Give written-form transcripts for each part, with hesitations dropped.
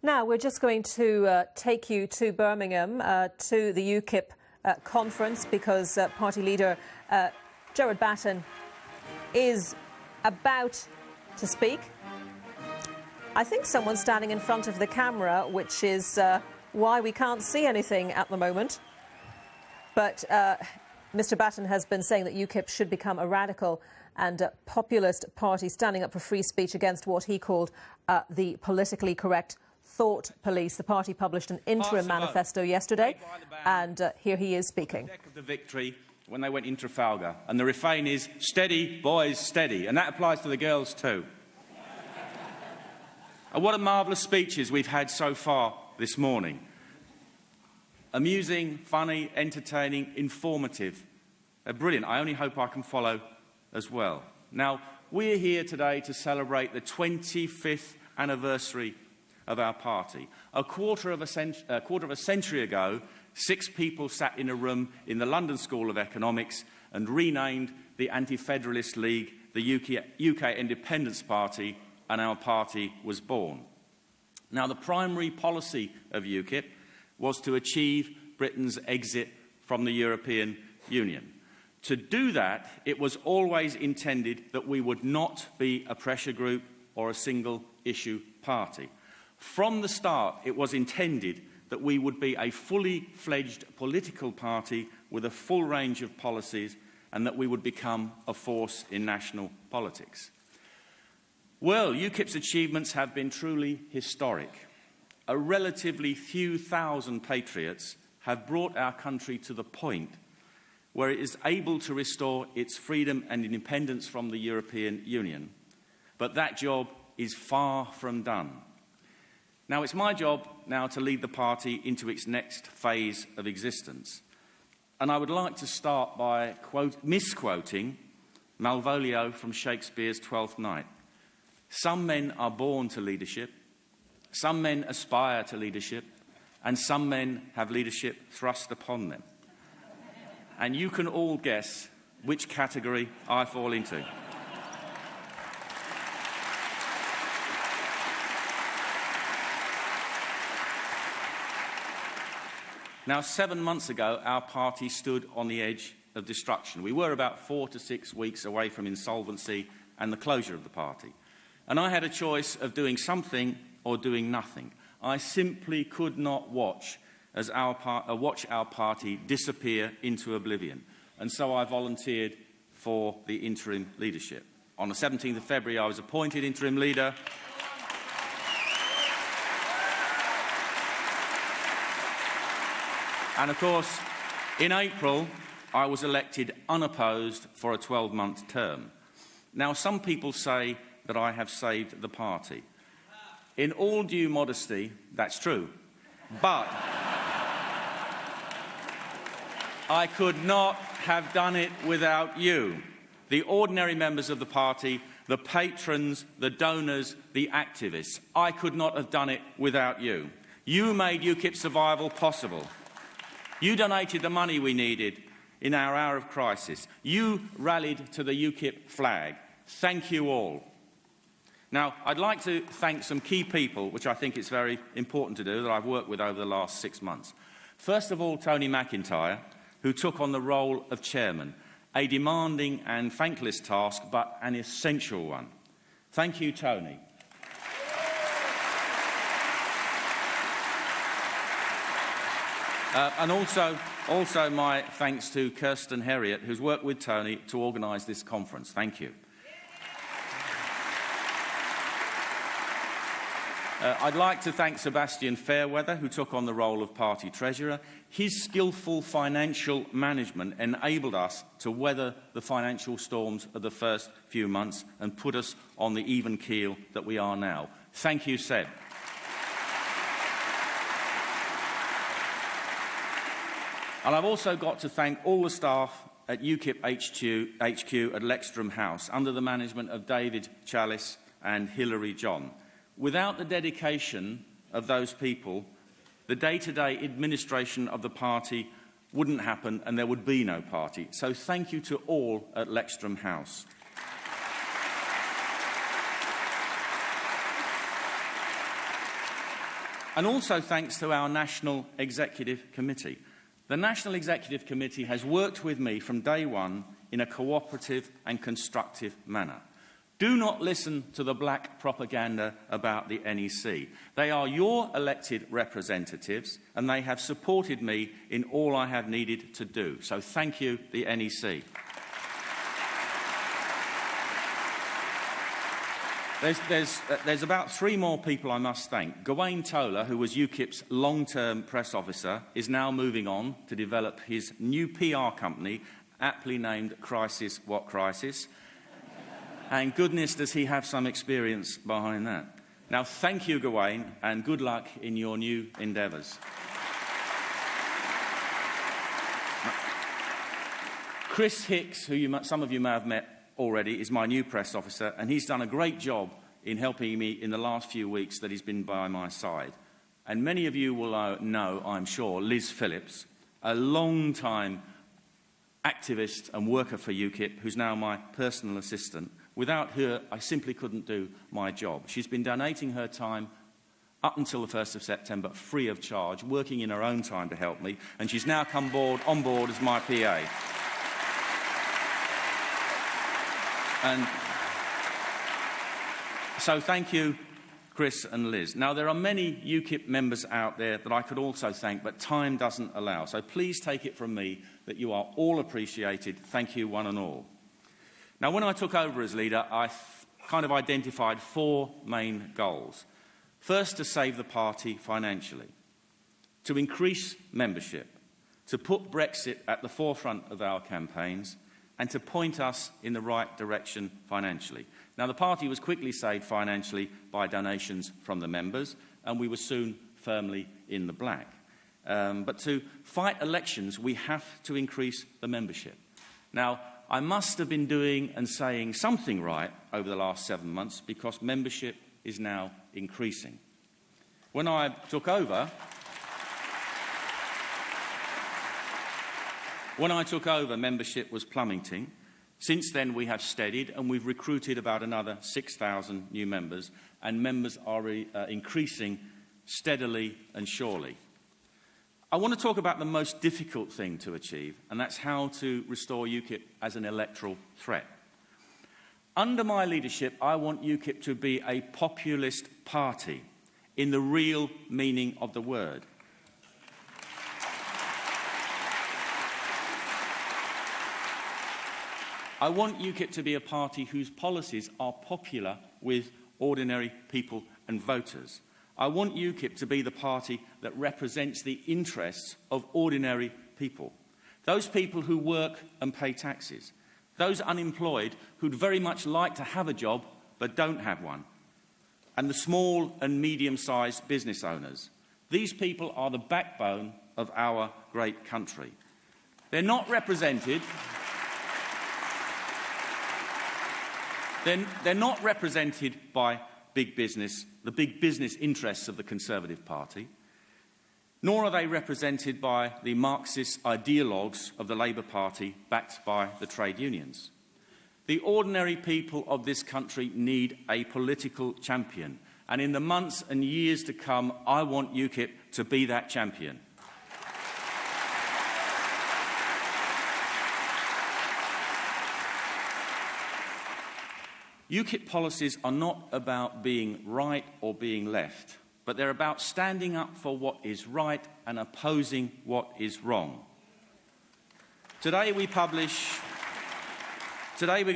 Now, we're just going to take you to Birmingham, to the UKIP conference, because party leader Gerard Batten is about to speak. I think someone's standing in front of the camera, which is why we can't see anything at the moment. But Mr. Batten has been saying that UKIP should become a radical and populist party standing up for free speech against what he called the politically correct thought police. The party published an interim manifesto yesterday, and here he is speaking. Deck of the victory when they went in Trafalgar, and the refrain is "Steady, boys, steady," and that applies to the girls too. And what a marvellous speeches we've had so far this morning. Amusing, funny, entertaining, informative. Brilliant. I only hope I can follow as well. Now, we're here today to celebrate the 25th anniversary of our party. A quarter of a century ago, 6 people sat in a room in the London School of Economics and renamed the Anti-Federalist League the UK Independence Party, and our party was born. Now, the primary policy of UKIP was to achieve Britain's exit from the European Union. To do that, it was always intended that we would not be a pressure group or a single-issue party. From the start, it was intended that we would be a fully fledged political party with a full range of policies, and that we would become a force in national politics. Well, UKIP's achievements have been truly historic. A relatively few thousand patriots have brought our country to the point where it is able to restore its freedom and independence from the European Union. But that job is far from done. Now, it's my job now to lead the party into its next phase of existence. And I would like to start by misquoting Malvolio from Shakespeare's Twelfth Night. Some men are born to leadership, some men aspire to leadership, and some men have leadership thrust upon them. And you can all guess which category I fall into. Now, 7 months ago, our party stood on the edge of destruction. We were about 4 to 6 weeks away from insolvency and the closure of the party. And I had a choice of doing something or doing nothing. I simply could not watch our party disappear into oblivion. And so I volunteered for the interim leadership. On the 17th of February, I was appointed interim leader. And of course, in April, I was elected unopposed for a 12-month term. Now, some people say that I have saved the party. In all due modesty, that's true. But I could not have done it without you, the ordinary members of the party, the patrons, the donors, the activists. I could not have done it without you. You made UKIP's survival possible. You donated the money we needed in our hour of crisis. You rallied to the UKIP flag. Thank you all. Now, I'd like to thank some key people, which I think it's very important to do, that I've worked with over the last 6 months. First of all, Tony Mcintyre, who took on the role of chairman, a demanding and thankless task, but an essential one. Thank you, Tony. And also my thanks to Kirsten Herriot, who's worked with Tony to organise this conference. Thank you. I'd like to thank Sebastian Fairweather, who took on the role of party treasurer. His skillful financial management enabled us to weather the financial storms of the first few months and put us on the even keel that we are now. Thank you, Seb. And I've also got to thank all the staff at UKIP HQ at Electoral House, under the management of David Chalice and Hilary John. Without the dedication of those people, the day-to-day administration of the party wouldn't happen and there would be no party. So thank you to all at Electoral House. And also thanks to our National Executive Committee. The National Executive Committee has worked with me from day one in a cooperative and constructive manner. Do not listen to the black propaganda about the NEC. They are your elected representatives, and they have supported me in all I have needed to do. So thank you, the NEC. There's about 3 more people I must thank. Gawain Toler, who was UKIP's long-term press officer, is now moving on to develop his new PR company, aptly named Crisis What Crisis. And goodness, does he have some experience behind that. Now, thank you, Gawain, and good luck in your new endeavours. Chris Hicks, who some of you may have met already, is my new press officer, and he's done a great job in helping me in the last few weeks that he's been by my side. And many of you will know, I'm sure, Liz Phillips, a long-time activist and worker for UKIP, who's now my personal assistant. Without her, I simply couldn't do my job. She's been donating her time up until the 1st of September, free of charge, working in her own time to help me, and she's now come on board as my PA. And so thank you, Chris and Liz. Now, there are many UKIP members out there that I could also thank, but time doesn't allow. So please take it from me that you are all appreciated. Thank you, one and all. Now, when I took over as leader, I kind of identified 4 main goals. First, to save the party financially, to increase membership, to put Brexit at the forefront of our campaigns, and to point us in the right direction financially. Now, the party was quickly saved financially by donations from the members, and we were soon firmly in the black. But to fight elections, we have to increase the membership. Now, I must have been doing and saying something right over the last 7 months, because membership is now increasing. When I took over, membership was plummeting. Since then, we have steadied, and we've recruited about another 6,000 new members, and members are increasing steadily and surely. I want to talk about the most difficult thing to achieve, and that's how to restore UKIP as an electoral threat. Under my leadership, I want UKIP to be a populist party in the real meaning of the word. I want UKIP to be a party whose policies are popular with ordinary people and voters. I want UKIP to be the party that represents the interests of ordinary people. Those people who work and pay taxes. Those unemployed who'd very much like to have a job but don't have one. And the small and medium-sized business owners. These people are the backbone of our great country. They're not represented... They're not represented by big business, the big business interests of the Conservative Party, nor are they represented by the Marxist ideologues of the Labour Party backed by the trade unions. The ordinary people of this country need a political champion, and in the months and years to come, I want UKIP to be that champion. UKIP policies are not about being right or being left, but they're about standing up for what is right and opposing what is wrong. Today we're going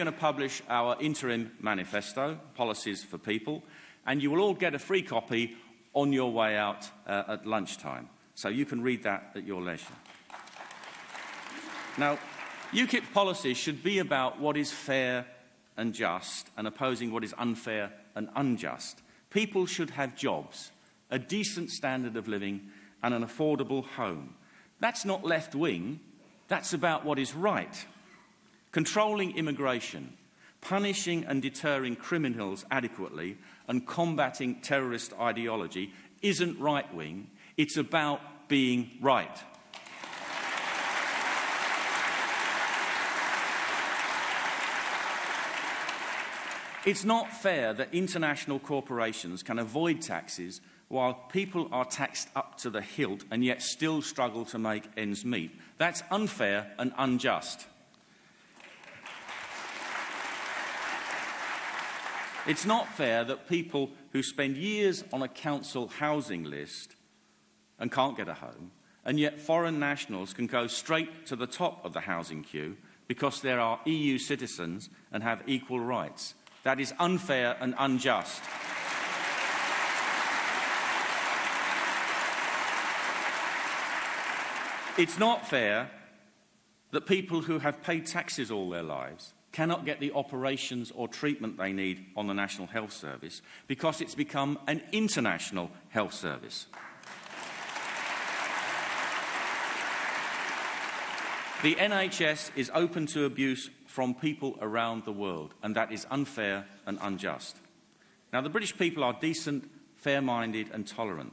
to publish our interim manifesto, Policies for People, and you will all get a free copy on your way out at lunchtime, so you can read that at your leisure. Now, UKIP policies should be about what is fair and just, and opposing what is unfair and unjust. People should have jobs, a decent standard of living, and an affordable home. That's not left-wing, that's about what is right. Controlling immigration, punishing and deterring criminals adequately, and combating terrorist ideology isn't right-wing, it's about being right. It's not fair that international corporations can avoid taxes while people are taxed up to the hilt and yet still struggle to make ends meet. That's unfair and unjust. It's not fair that people who spend years on a council housing list and can't get a home, and yet foreign nationals can go straight to the top of the housing queue because they are EU citizens and have equal rights. That is unfair and unjust. It's not fair that people who have paid taxes all their lives cannot get the operations or treatment they need on the National Health Service because it's become an international health service. The NHS is open to abuse from people around the world, and that is unfair and unjust. Now, the British people are decent, fair-minded and tolerant.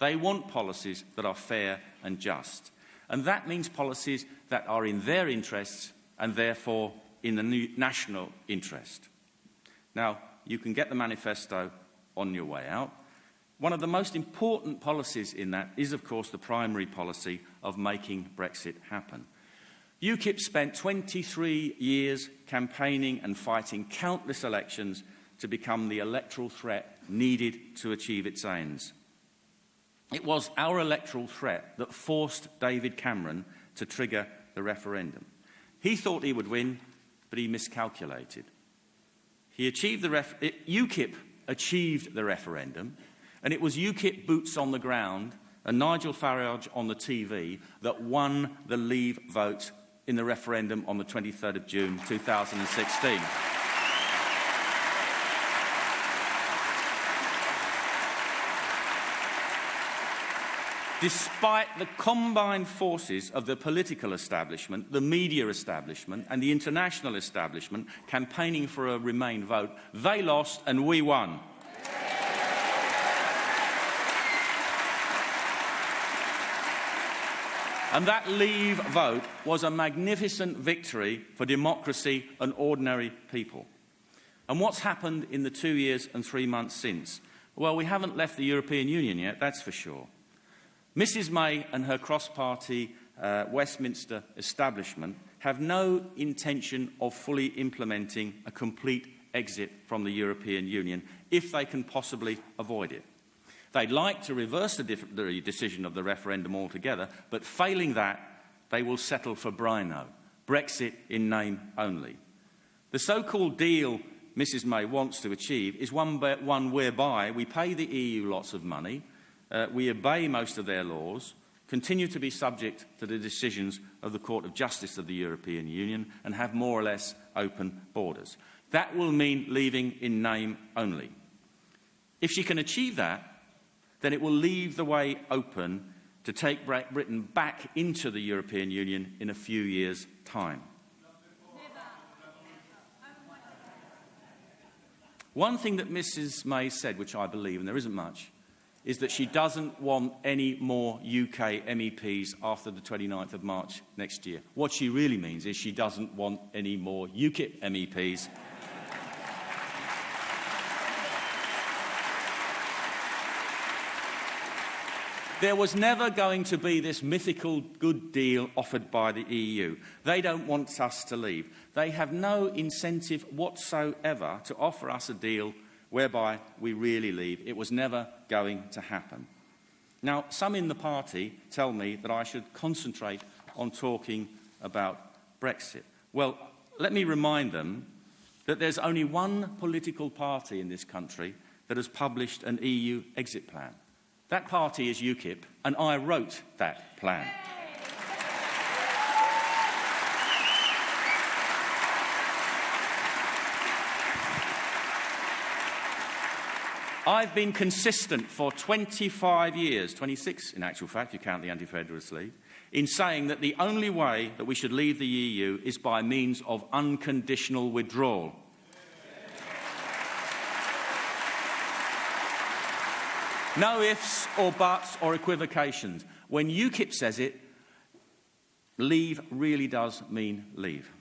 They want policies that are fair and just, and that means policies that are in their interests and therefore in the national interest. Now, you can get the manifesto on your way out. One of the most important policies in that is, of course, the primary policy of making Brexit happen. UKIP spent 23 years campaigning and fighting countless elections to become the electoral threat needed to achieve its aims. It was our electoral threat that forced David Cameron to trigger the referendum. He thought he would win, but he miscalculated. UKIP achieved the referendum, and it was UKIP boots on the ground and Nigel Farage on the TV that won the Leave vote in the referendum on the 23rd of June 2016. Despite the combined forces of the political establishment, the media establishment and the international establishment campaigning for a Remain vote, they lost and we won. And that Leave vote was a magnificent victory for democracy and ordinary people. And what's happened in the 2 years and 3 months since? Well, we haven't left the European Union yet, that's for sure. Mrs May and her cross-party Westminster establishment have no intention of fully implementing a complete exit from the European Union if they can possibly avoid it. They'd like to reverse the decision of the referendum altogether, but failing that, they will settle for Brino, Brexit in name only. The so-called deal Mrs May wants to achieve is one whereby we pay the EU lots of money, we obey most of their laws, continue to be subject to the decisions of the Court of Justice of the European Union, and have more or less open borders. That will mean leaving in name only. If she can achieve that, then it will leave the way open to take Britain back into the European Union in a few years' time. One thing that Mrs May said, which I believe, and there isn't much, is that she doesn't want any more UK MEPs after the 29th of March next year. What she really means is she doesn't want any more UKIP MEPs. There was never going to be this mythical good deal offered by the EU. They don't want us to leave. They have no incentive whatsoever to offer us a deal whereby we really leave. It was never going to happen. Now, some in the party tell me that I should concentrate on talking about Brexit. Well, let me remind them that there's only one political party in this country that has published an EU exit plan. That party is UKIP, and I wrote that plan. I've been consistent for 25 years, 26 in actual fact, if you count the Anti-Federalist League, in saying that the only way that we should leave the EU is by means of unconditional withdrawal. No ifs or buts or equivocations. When UKIP says it, leave really does mean leave.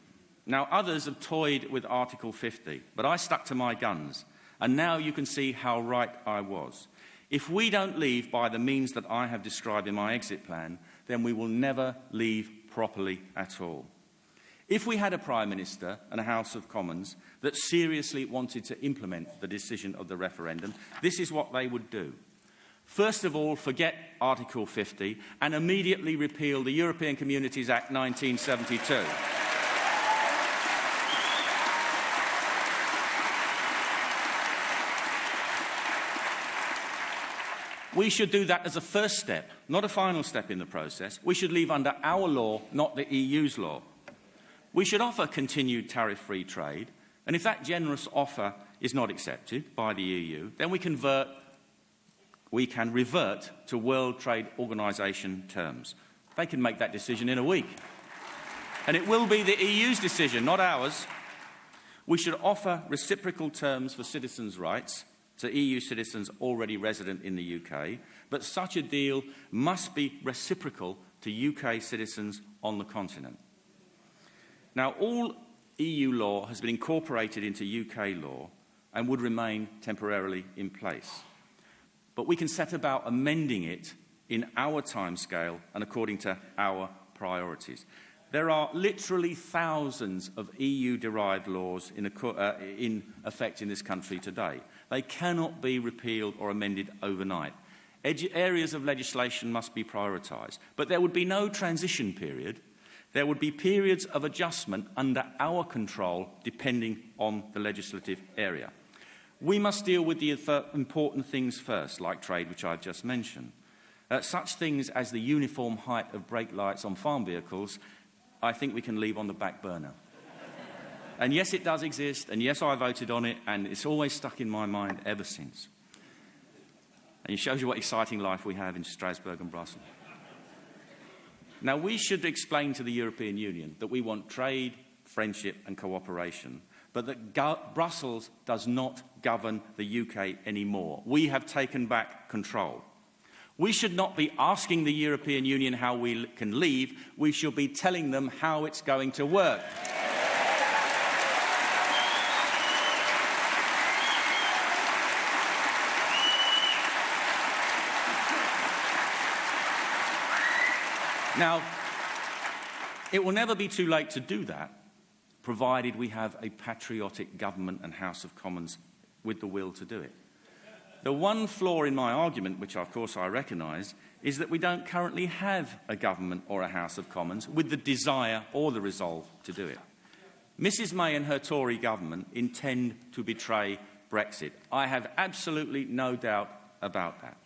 Now, others have toyed with Article 50, but I stuck to my guns. And now you can see how right I was. If we don't leave by the means that I have described in my exit plan, then we will never leave properly at all. If we had a Prime Minister and a House of Commons that seriously wanted to implement the decision of the referendum, this is what they would do. First of all, forget Article 50 and immediately repeal the European Communities Act 1972. We should do that as a first step, not a final step in the process. We should leave under our law, not the EU's law. We should offer continued tariff-free trade, and if that generous offer is not accepted by the EU, then we can revert to World Trade Organization terms. They can make that decision in a week. And it will be the EU's decision, not ours. We should offer reciprocal terms for citizens' rights to EU citizens already resident in the UK, but such a deal must be reciprocal to UK citizens on the continent. Now, all EU law has been incorporated into UK law and would remain temporarily in place. But we can set about amending it in our timescale and according to our priorities. There are literally thousands of EU-derived laws in effect in this country today. They cannot be repealed or amended overnight. Areas of legislation must be prioritised. But there would be no transition period. There would be periods of adjustment under our control, depending on the legislative area. We must deal with the important things first, like trade, which I've just mentioned. Such things as the uniform height of brake lights on farm vehicles, I think we can leave on the back burner. And yes, it does exist, and yes, I voted on it, and it's always stuck in my mind ever since. And it shows you what exciting life we have in Strasbourg and Brussels. Now, we should explain to the European Union that we want trade, friendship and cooperation, but that Brussels does not govern the UK anymore. We have taken back control. We should not be asking the European Union how we can leave. We should be telling them how it's going to work. Now, it will never be too late to do that, provided we have a patriotic government and House of Commons with the will to do it. The one flaw in my argument, which of course I recognise, is that we don't currently have a government or a House of Commons with the desire or the resolve to do it. Mrs May and her Tory government intend to betray Brexit. I have absolutely no doubt about that.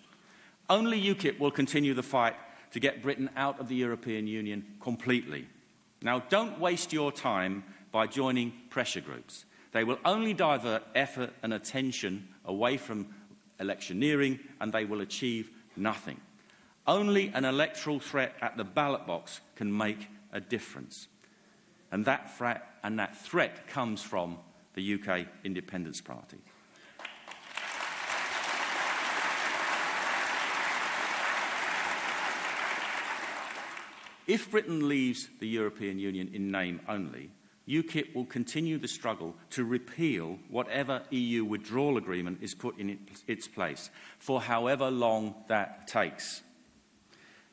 Only UKIP will continue the fight to get Britain out of the European Union completely. Now, don't waste your time by joining pressure groups. They will only divert effort and attention away from electioneering, and they will achieve nothing. Only an electoral threat at the ballot box can make a difference. And that threat comes from the UK Independence Party. If Britain leaves the European Union in name only, UKIP will continue the struggle to repeal whatever EU withdrawal agreement is put in its place, for however long that takes.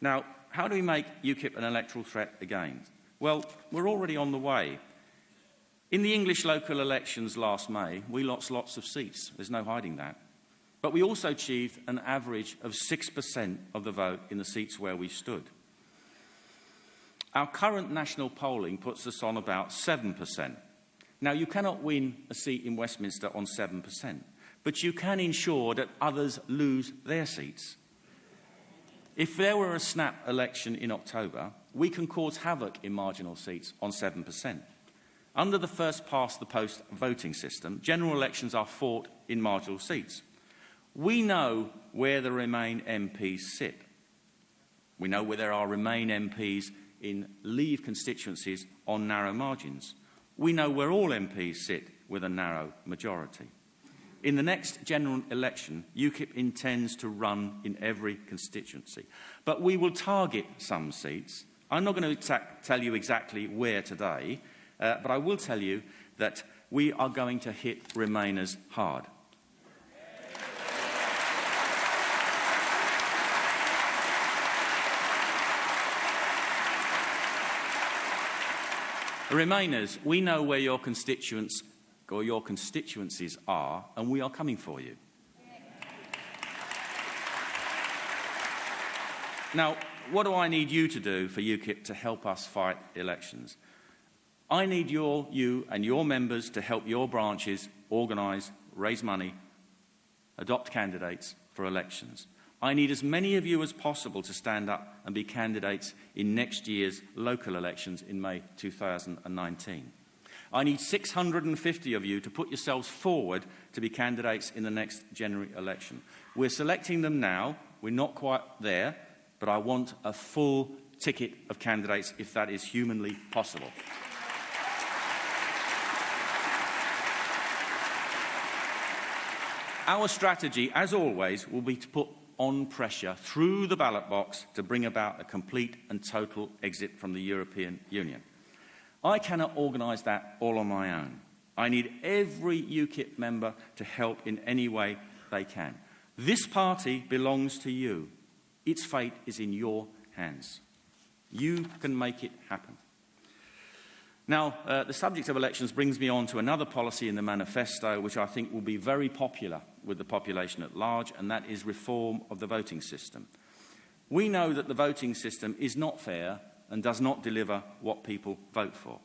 Now, how do we make UKIP an electoral threat again? Well, we're already on the way. In the English local elections last May, we lost lots of seats. There's no hiding that. But we also achieved an average of 6% of the vote in the seats where we stood. Our current national polling puts us on about 7%. Now, you cannot win a seat in Westminster on 7%, but you can ensure that others lose their seats. If there were a snap election in October, we can cause havoc in marginal seats on 7%. Under the first-past-the-post voting system, general elections are fought in marginal seats. We know where the Remain MPs sit. We know where there are Remain MPs in Leave constituencies on narrow margins. We know where all MPs sit with a narrow majority. In the next general election, UKIP intends to run in every constituency. But we will target some seats. I'm not going to tell you exactly where today, but I will tell you that we are going to hit Remainers hard. Remainers, we know where your constituents or your constituencies are, and we are coming for you. Now, what do I need you to do for UKIP to help us fight elections? I need you and your members to help your branches organise, raise money, adopt candidates for elections. I need as many of you as possible to stand up and be candidates in next year's local elections in May 2019. I need 650 of you to put yourselves forward to be candidates in the next January election. We're selecting them now. We're not quite there, but I want a full ticket of candidates if that is humanly possible. Our strategy, as always, will be to put on pressure through the ballot box to bring about a complete and total exit from the European Union. I cannot organise that all on my own. I need every UKIP member to help in any way they can. This party belongs to you. Its fate is in your hands. You can make it happen. Now, the subject of elections brings me on to another policy in the Manifesto, which I think will be very popular with the population at large, and that is reform of the voting system. We know that the voting system is not fair and does not deliver what people vote for.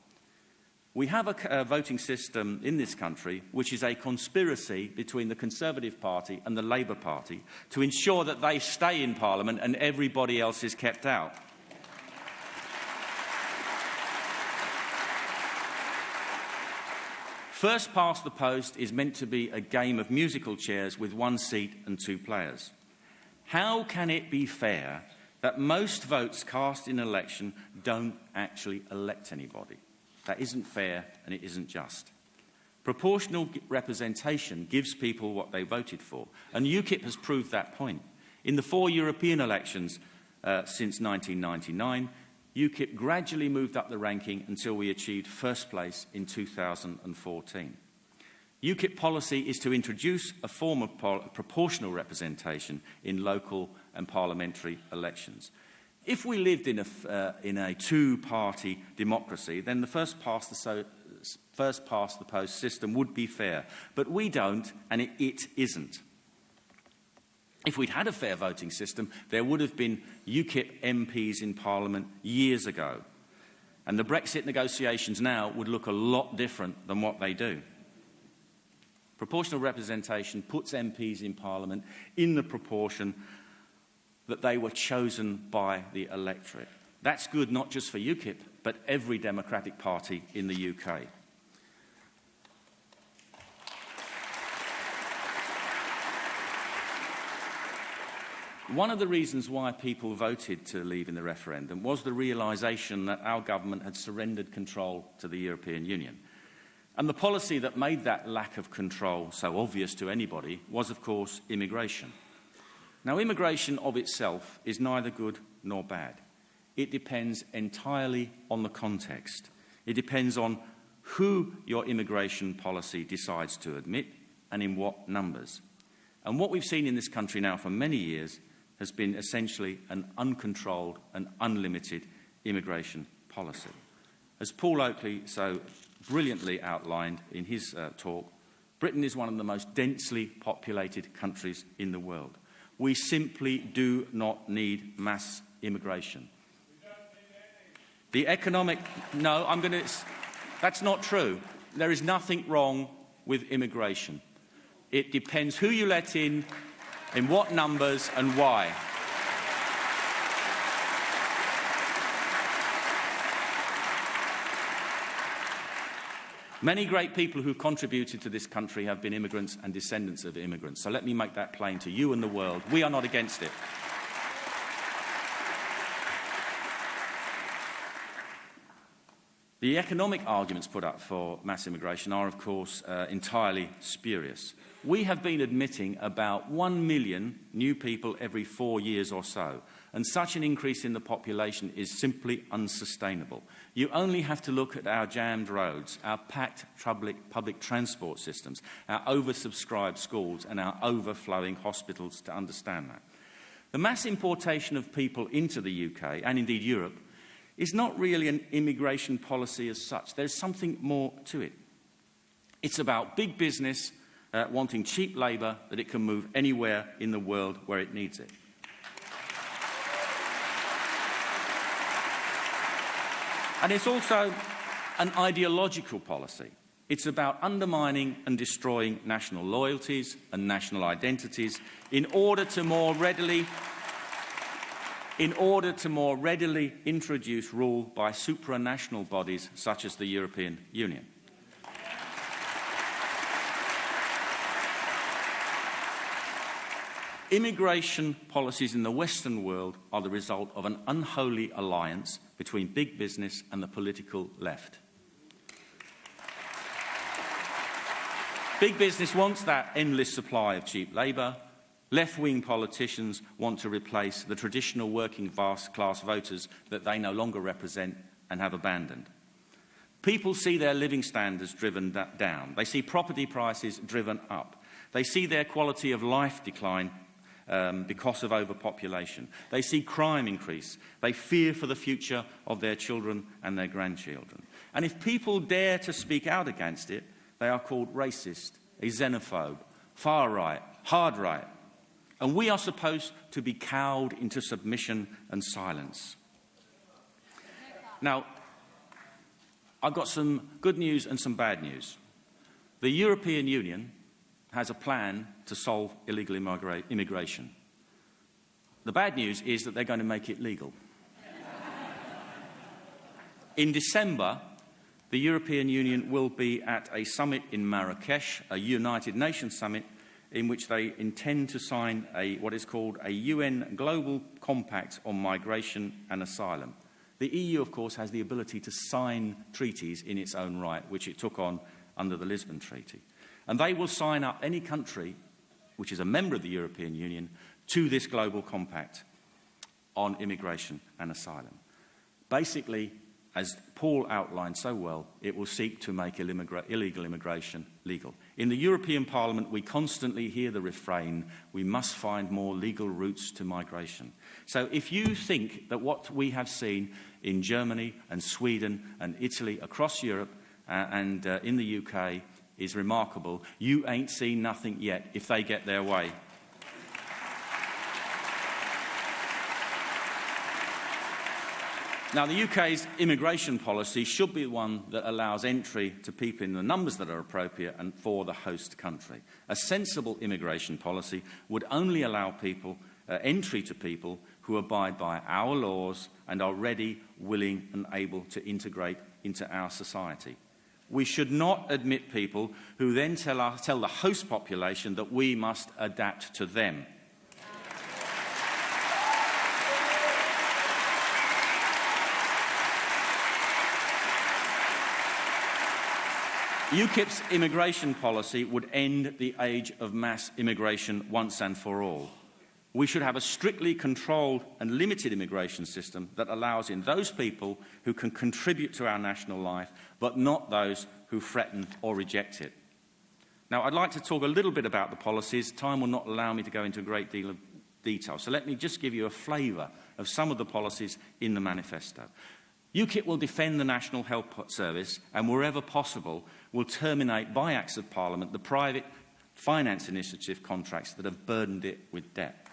We have a voting system in this country which is a conspiracy between the Conservative Party and the Labour Party to ensure that they stay in Parliament and everybody else is kept out. First past the post is meant to be a game of musical chairs with one seat and two players. How can it be fair that most votes cast in an election don't actually elect anybody? That isn't fair and it isn't just. Proportional representation gives people what they voted for, and UKIP has proved that point. In the 4 European elections since 1999, UKIP gradually moved up the ranking until we achieved first place in 2014. UKIP policy is to introduce a form of proportional representation in local and parliamentary elections. If we lived in a two-party democracy, then the first past the post system would be fair. But we don't, and it isn't. If we'd had a fair voting system, there would have been UKIP MPs in Parliament years ago. And the Brexit negotiations now would look a lot different than what they do. Proportional representation puts MPs in Parliament in the proportion that they were chosen by the electorate. That's good not just for UKIP, but every democratic party in the UK. One of the reasons why people voted to leave in the referendum was the realisation that our government had surrendered control to the European Union. And the policy that made that lack of control so obvious to anybody was, of course, immigration. Now, immigration of itself is neither good nor bad. It depends entirely on the context. It depends on who your immigration policy decides to admit and in what numbers. And what we've seen in this country now for many years has been essentially an uncontrolled and unlimited immigration policy. As Paul Oakley so brilliantly outlined in his talk, Britain is one of the most densely populated countries in the world. We simply do not need mass immigration. The economic... No, that's not true. There is nothing wrong with immigration. It depends who you let in what numbers and why. Many great people who've contributed to this country have been immigrants and descendants of immigrants. So let me make that plain to you and the world. We are not against it. The economic arguments put up for mass immigration are, of course, entirely spurious. We have been admitting about 1 million new people every 4 years or so, and such an increase in the population is simply unsustainable. You only have to look at our jammed roads, our packed public transport systems, our oversubscribed schools and our overflowing hospitals to understand that. The mass importation of people into the UK, and indeed Europe, is not really an immigration policy as such. There's something more to it. It's about big business wanting cheap labour that it can move anywhere in the world where it needs it. And it's also an ideological policy. It's about undermining and destroying national loyalties and national identities in order to more readily introduce rule by supranational bodies such as the European Union. Immigration policies in the Western world are the result of an unholy alliance between big business and the political left. Big business wants that endless supply of cheap labour. Left-wing politicians want to replace the traditional working class voters that they no longer represent and have abandoned. People see their living standards driven down. They see property prices driven up. They see their quality of life decline because of overpopulation. They see crime increase. They fear for the future of their children and their grandchildren. And if people dare to speak out against it, they are called racist, a xenophobe, far-right, hard-right. And we are supposed to be cowed into submission and silence. Now, I've got some good news and some bad news. The European Union has a plan to solve illegal immigration. The bad news is that they're going to make it legal. In December, the European Union will be at a summit in Marrakesh, a United Nations summit, in which they intend to sign what is called a UN Global Compact on Migration and Asylum. The EU, of course, has the ability to sign treaties in its own right, which it took on under the Lisbon Treaty. And they will sign up any country which is a member of the European Union to this Global Compact on immigration and asylum. Basically, as Paul outlined so well, it will seek to make illegal immigration legal. In the European Parliament, we constantly hear the refrain, we must find more legal routes to migration. So if you think that what we have seen in Germany and Sweden and Italy across Europe and in the UK is remarkable, you ain't seen nothing yet if they get their way. Now, the UK's immigration policy should be one that allows entry to people in the numbers that are appropriate and for the host country. A sensible immigration policy would only allow entry to people who abide by our laws and are ready, willing and able to integrate into our society. We should not admit people who then tell the host population that we must adapt to them. UKIP's immigration policy would end the age of mass immigration once and for all. We should have a strictly controlled and limited immigration system that allows in those people who can contribute to our national life, but not those who threaten or reject it. Now, I'd like to talk a little bit about the policies. Time will not allow me to go into a great deal of detail, so let me just give you a flavour of some of the policies in the manifesto. UKIP will defend the National Health Service and, wherever possible, will terminate by Acts of Parliament the private finance initiative contracts that have burdened it with debt.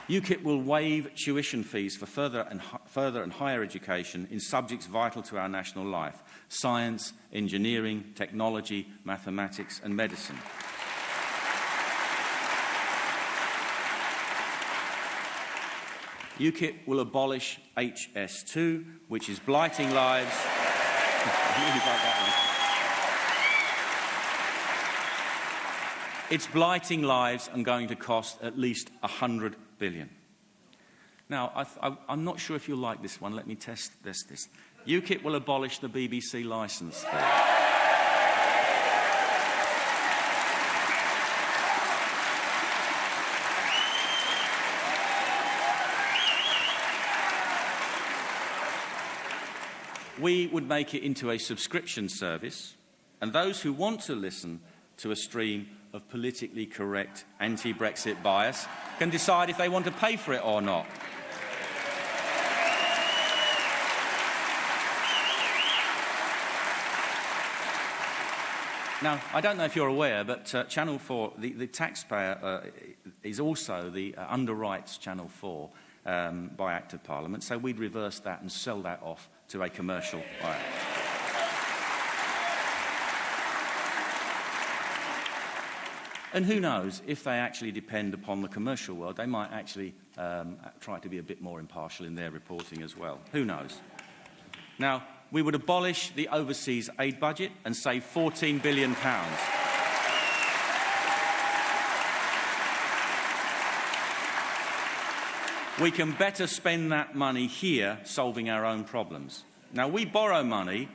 UKIP will waive tuition fees for further and higher education in subjects vital to our national life: science, engineering, technology, mathematics and medicine. UKIP will abolish HS2, which is blighting lives. It's blighting lives and going to cost at least $100 billion. Now, I'm not sure if you'll like this one. Let me test this. UKIP will abolish the BBC licence fee. We would make it into a subscription service, and those who want to listen to a stream of politically correct anti-Brexit bias can decide if they want to pay for it or not. Now, I don't know if you're aware, but Channel 4, the taxpayer is also the underwrites Channel 4 by Act of Parliament, so we'd reverse that and sell that off to a commercial buyer. And who knows, if they actually depend upon the commercial world, they might actually try to be a bit more impartial in their reporting as well. Who knows? Now, we would abolish the overseas aid budget and save £14 billion. We can better spend that money here solving our own problems. Now, we borrow money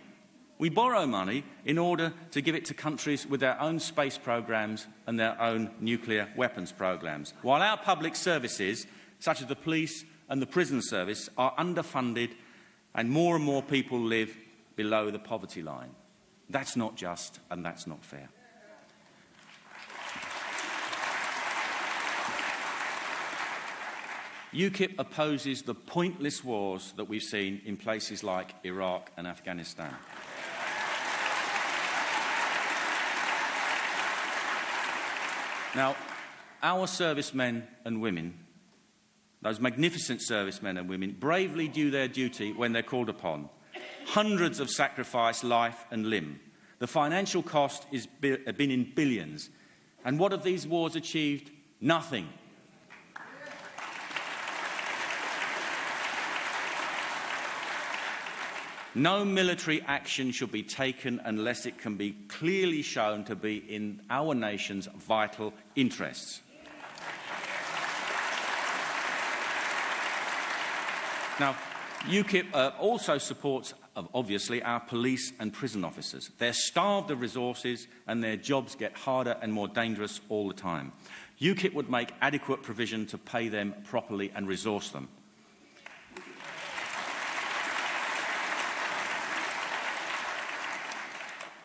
in order to give it to countries with their own space programmes and their own nuclear weapons programmes, while our public services, such as the police and the prison service, are underfunded and more people live below the poverty line. That's not just and that's not fair. UKIP opposes the pointless wars that we've seen in places like Iraq and Afghanistan. Now, our servicemen and women, those magnificent servicemen and women, bravely do their duty when they're called upon. Hundreds have sacrificed life and limb. The financial cost has been in billions. And what have these wars achieved? Nothing. No military action should be taken unless it can be clearly shown to be in our nation's vital interests. Now, UKIP also supports, obviously, our police and prison officers. They're starved of resources and their jobs get harder and more dangerous all the time. UKIP would make adequate provision to pay them properly and resource them.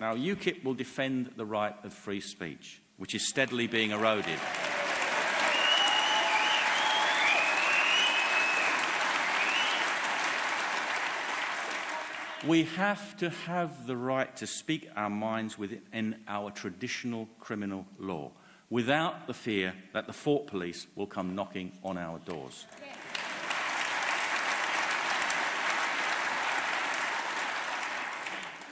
Now, UKIP will defend the right of free speech, which is steadily being eroded. We have to have the right to speak our minds within our traditional criminal law, without the fear that the Fort Police will come knocking on our doors.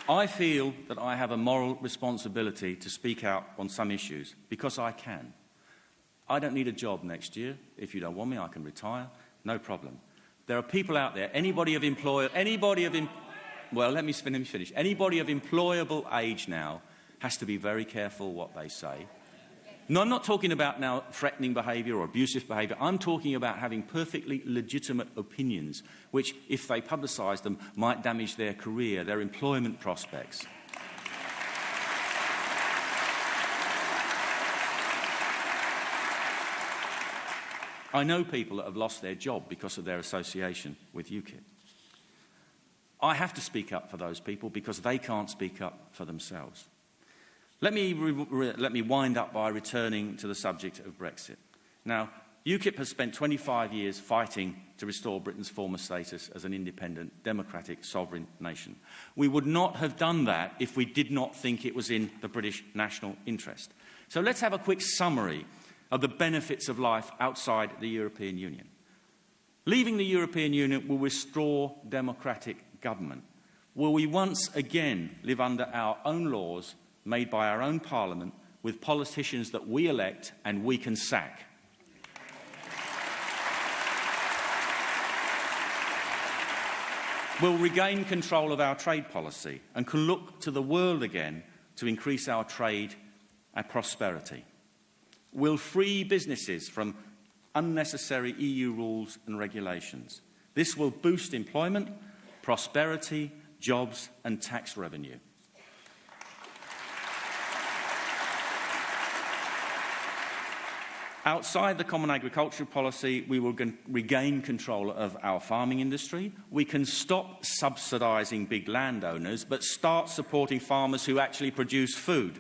I feel that I have a moral responsibility to speak out on some issues, because I can. I don't need a job next year. If you don't want me, I can retire. No problem. There are people out there, anybody of employable age now has to be very careful what they say. No, I'm not talking about now threatening behaviour or abusive behaviour. I'm talking about having perfectly legitimate opinions, which, if they publicise them, might damage their career, their employment prospects. I know people that have lost their job because of their association with UKIP. I have to speak up for those people because they can't speak up for themselves. Let me wind up by returning to the subject of Brexit. Now, UKIP has spent 25 years fighting to restore Britain's former status as an independent, democratic, sovereign nation. We would not have done that if we did not think it was in the British national interest. So let's have a quick summary of the benefits of life outside the European Union. Leaving the European Union will restore democratic government. Will we once again live under our own laws made by our own Parliament, with politicians that we elect and we can sack? We'll regain control of our trade policy and can look to the world again to increase our trade and prosperity. We'll free businesses from unnecessary EU rules and regulations. This will boost employment, prosperity, jobs and tax revenue. Outside the common agricultural policy, we will regain control of our farming industry. We can stop subsidising big landowners, but start supporting farmers who actually produce food.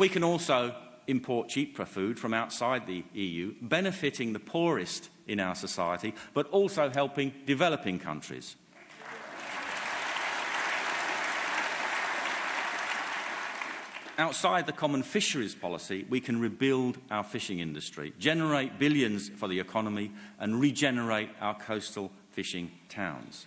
We can also import cheaper food from outside the EU, benefiting the poorest in our society, but also helping developing countries. Outside the common fisheries policy, we can rebuild our fishing industry, generate billions for the economy, and regenerate our coastal fishing towns.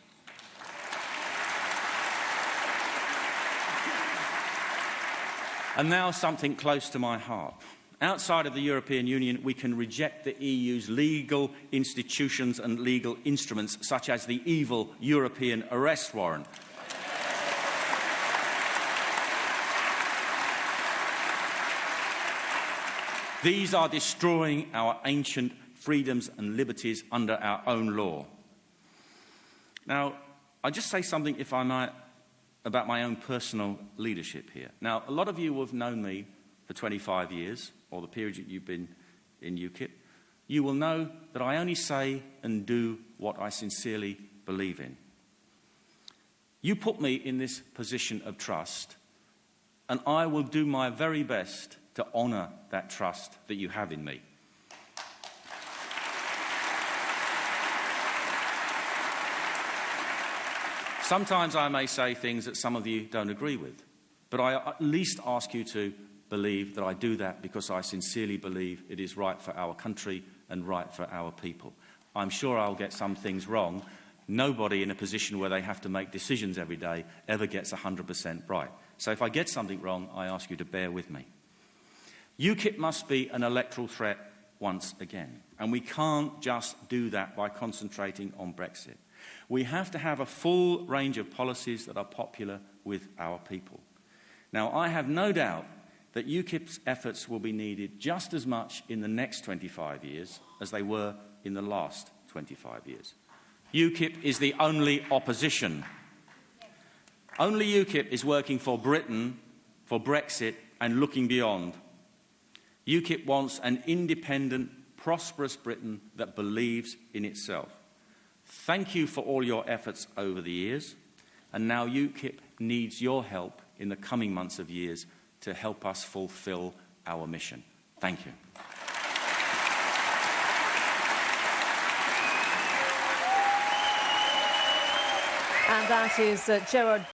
And now something close to my heart. Outside of the European Union, we can reject the EU's legal institutions and legal instruments, such as the evil European arrest warrant. These are destroying our ancient freedoms and liberties under our own law. Now, I'll just say something, if I might, about my own personal leadership here. Now, a lot of you have known me for 25 years, or the period that you've been in UKIP. You will know that I only say and do what I sincerely believe in. You put me in this position of trust, and I will do my very best to honour that trust that you have in me. Sometimes I may say things that some of you don't agree with, but I at least ask you to believe that I do that because I sincerely believe it is right for our country and right for our people. I'm sure I'll get some things wrong. Nobody in a position where they have to make decisions every day ever gets 100% right. So if I get something wrong, I ask you to bear with me. UKIP must be an electoral threat once again, and we can't just do that by concentrating on Brexit. We have to have a full range of policies that are popular with our people. Now, I have no doubt that UKIP's efforts will be needed just as much in the next 25 years as they were in the last 25 years. UKIP is the only opposition. Only UKIP is working for Britain, for Brexit, and looking beyond. UKIP wants an independent, prosperous Britain that believes in itself. Thank you for all your efforts over the years, and now UKIP needs your help in the coming months of years to help us fulfil our mission. Thank you. And that is Gerard